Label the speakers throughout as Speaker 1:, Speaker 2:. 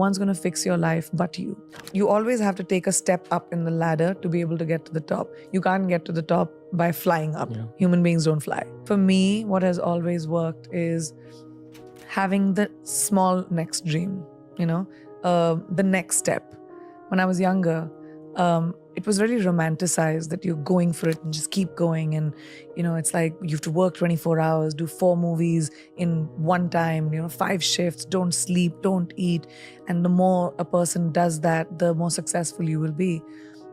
Speaker 1: one's going to fix your life but you. You always have to take a step up in the ladder to be able to get to the top. You can't get to the top by flying up.
Speaker 2: Yeah.
Speaker 1: Human beings don't fly. For me, what has always worked is having the small next dream, the next step. When I was younger, it was really romanticized that you're going for it and just keep going. And, it's like you have to work 24 hours, do 4 movies in one time, 5 shifts, don't sleep, don't eat. And the more a person does that, the more successful you will be.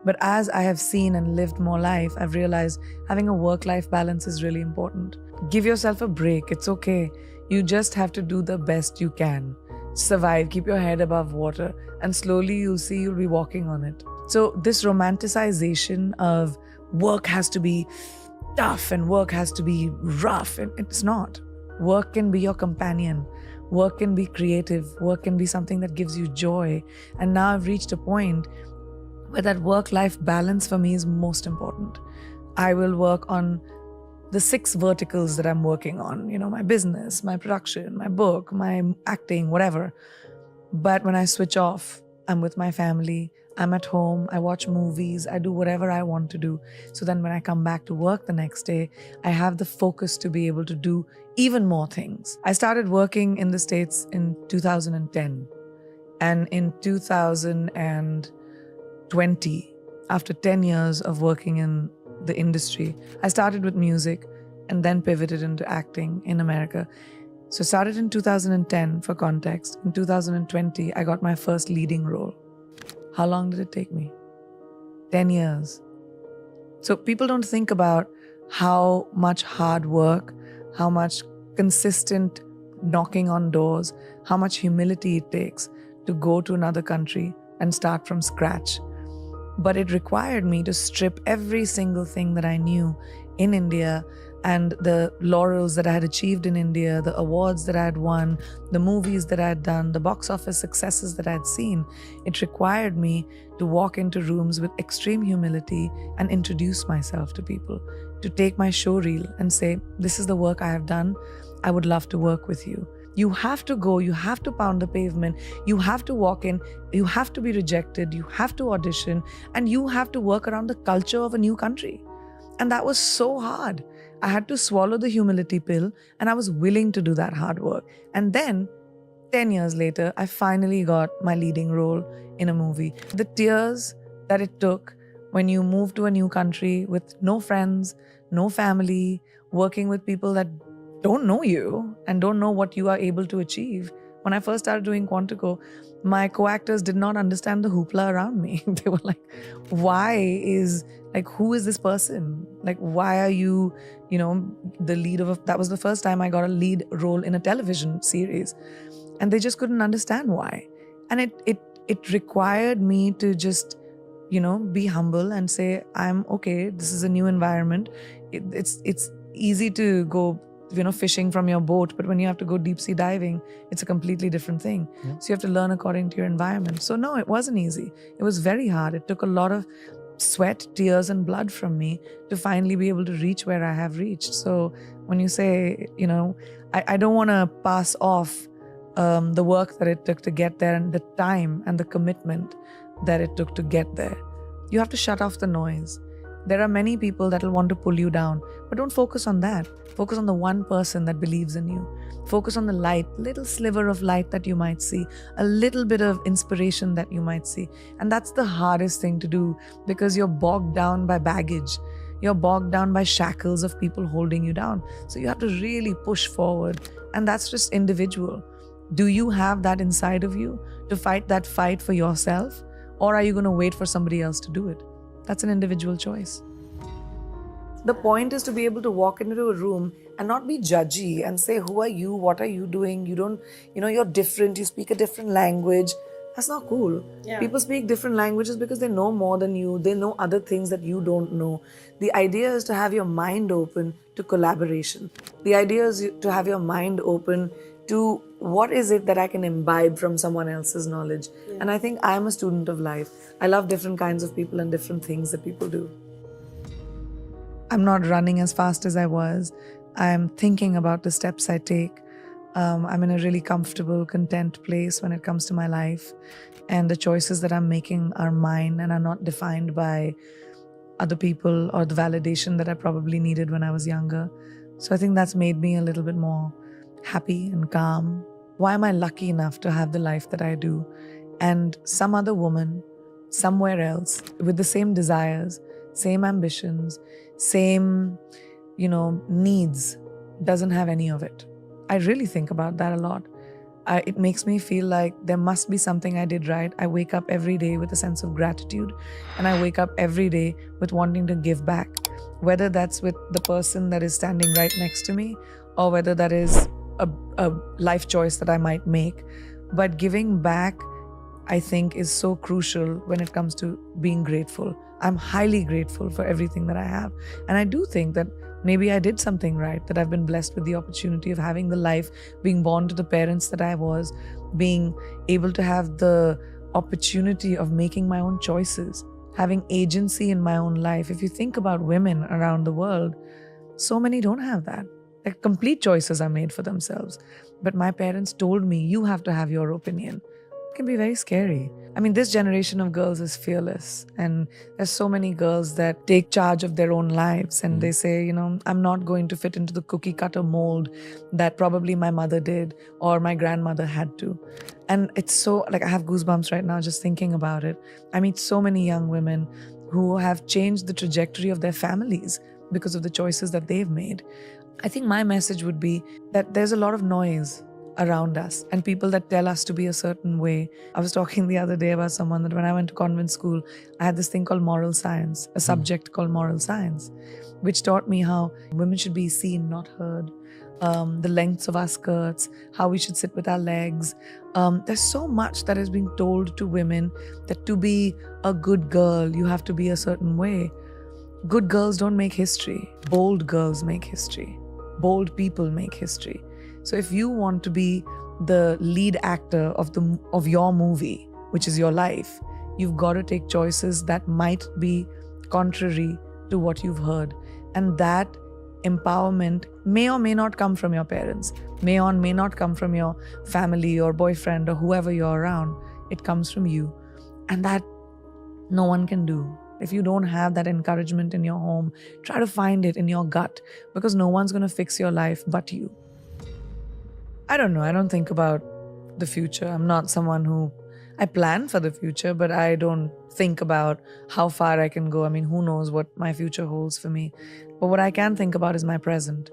Speaker 1: But as I have seen and lived more life, I've realized having a work-life balance is really important. Give yourself a break. It's okay. You just have to do the best you can. Survive, keep your head above water, and slowly you'll see you'll be walking on it. So this romanticization of work has to be tough and work has to be rough, and it's not. Work can be your companion. Work can be creative. Work can be something that gives you joy. And now I've reached a point where that work-life balance for me is most important. I will work on the 6 verticals that I'm working on, my business, my production, my book, my acting, whatever. But when I switch off, I'm with my family, I'm at home, I watch movies, I do whatever I want to do. So then when I come back to work the next day, I have the focus to be able to do even more things. I started working in the States in 2010. And in 2020, after 10 years of working in the industry, I started with music and then pivoted into acting in America. So started in 2010 for context. In 2020, I got my first leading role. How long did it take me? 10 years. So people don't think about how much hard work, how much consistent knocking on doors, how much humility it takes to go to another country and start from scratch. But it required me to strip every single thing that I knew in India and the laurels that I had achieved in India, the awards that I had won, the movies that I had done, the box office successes that I had seen. It required me to walk into rooms with extreme humility and introduce myself to people, to take my show reel and say, this is the work I have done. I would love to work with you. You have to go, you have to pound the pavement, you have to walk in, you have to be rejected, you have to audition, and you have to work around the culture of a new country. And that was so hard. I had to swallow the humility pill, and I was willing to do that hard work. And then, 10 years later, I finally got my leading role in a movie. The tears that it took when you move to a new country with no friends, no family, working with people that don't know you and don't know what you are able to achieve. When I first started doing Quantico, my co-actors did not understand the hoopla around me. They were like, who is this person? Like, why are you, the lead of that was the first time I got a lead role in a television series. And they just couldn't understand why. And it required me to just, be humble and say, I'm okay, this is a new environment. It's easy to go fishing from your boat, but when you have to go deep sea diving, it's a completely different thing. Yeah. So you have to learn according to your environment. So no, it wasn't easy. It was very hard. It took a lot of sweat, tears, and blood from me to finally be able to reach where I have reached. So when you say, I don't want to pass off the work that it took to get there and the time and the commitment that it took to get there. You have to shut off the noise. There are many people that will want to pull you down, but don't focus on that. Focus on the one person that believes in you. Focus on the light, little sliver of light that you might see, a little bit of inspiration that you might see. And that's the hardest thing to do because you're bogged down by baggage. You're bogged down by shackles of people holding you down. So you have to really push forward. And that's just individual. Do you have that inside of you to fight that fight for yourself? Or are you going to wait for somebody else to do it? That's an individual choice. The point is to be able to walk into a room and not be judgy and say, who are you? What are you doing? You don't, you're different. You speak a different language. That's not cool. Yeah. People speak different languages because they know more than you. They know other things that you don't know. The idea is to have your mind open to collaboration. The idea is to have your mind open to what is it that I can imbibe from someone else's knowledge. Yeah. And I think I'm a student of life. I love different kinds of people and different things that people do. I'm not running as fast as I was. I'm thinking about the steps I take. I'm in a really comfortable, content place when it comes to my life. And the choices that I'm making are mine and are not defined by other people or the validation that I probably needed when I was younger. So I think that's made me a little bit more happy and calm. Why am I lucky enough to have the life that I do? And some other woman somewhere else with the same desires, same ambitions, same, needs doesn't have any of it. I really think about that a lot. It makes me feel like there must be something I did right. I wake up every day with a sense of gratitude, and I wake up every day with wanting to give back, whether that's with the person that is standing right next to me or whether that is a life choice that I might make. But giving back, I think, is so crucial when it comes to being grateful. I'm highly grateful for everything that I have. And I do think that maybe I did something right, that I've been blessed with the opportunity of having the life, being born to the parents that I was, being able to have the opportunity of making my own choices, having agency in my own life. If you think about women around the world, so many don't have that. Like, complete choices are made for themselves. But my parents told me, you have to have your opinion. It can be very scary. I mean, this generation of girls is fearless, and there's so many girls that take charge of their own lives, and they say, I'm not going to fit into the cookie cutter mold that probably my mother did or my grandmother had to. And it's so, like, I have goosebumps right now just thinking about it. I meet so many young women who have changed the trajectory of their families because of the choices that they've made. I think my message would be that there's a lot of noise around us and people that tell us to be a certain way. I was talking the other day about someone that when I went to convent school, I had this thing called moral science, a subject called moral science, which taught me how women should be seen, not heard, the lengths of our skirts, how we should sit with our legs. There's so much that is being told to women that to be a good girl, you have to be a certain way. Good girls don't make history. Bold girls make history. Bold people make history. So if you want to be the lead actor of your movie, which is your life, you've got to take choices that might be contrary to what you've heard. And that empowerment may or may not come from your parents, may or may not come from your family or boyfriend or whoever you're around. It comes from you. And that no one can do. If you don't have that encouragement in your home, try to find it in your gut, because no one's going to fix your life but you. I don't know. I don't think about the future. I'm not someone who... I plan for the future, but I don't think about how far I can go. I mean, who knows what my future holds for me. But what I can think about is my present.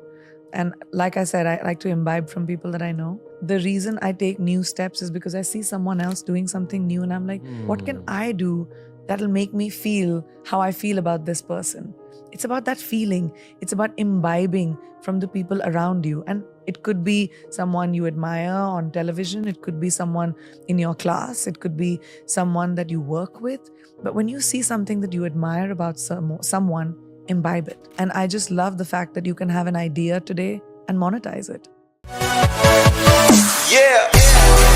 Speaker 1: And like I said, I like to imbibe from people that I know. The reason I take new steps is because I see someone else doing something new and I'm like, what can I do that'll make me feel how I feel about this person? It's about that feeling. It's about imbibing from the people around you. And it could be someone you admire on television. It could be someone in your class. It could be someone that you work with. But when you see something that you admire about someone, imbibe it. And I just love the fact that you can have an idea today and monetize it.
Speaker 2: Yeah.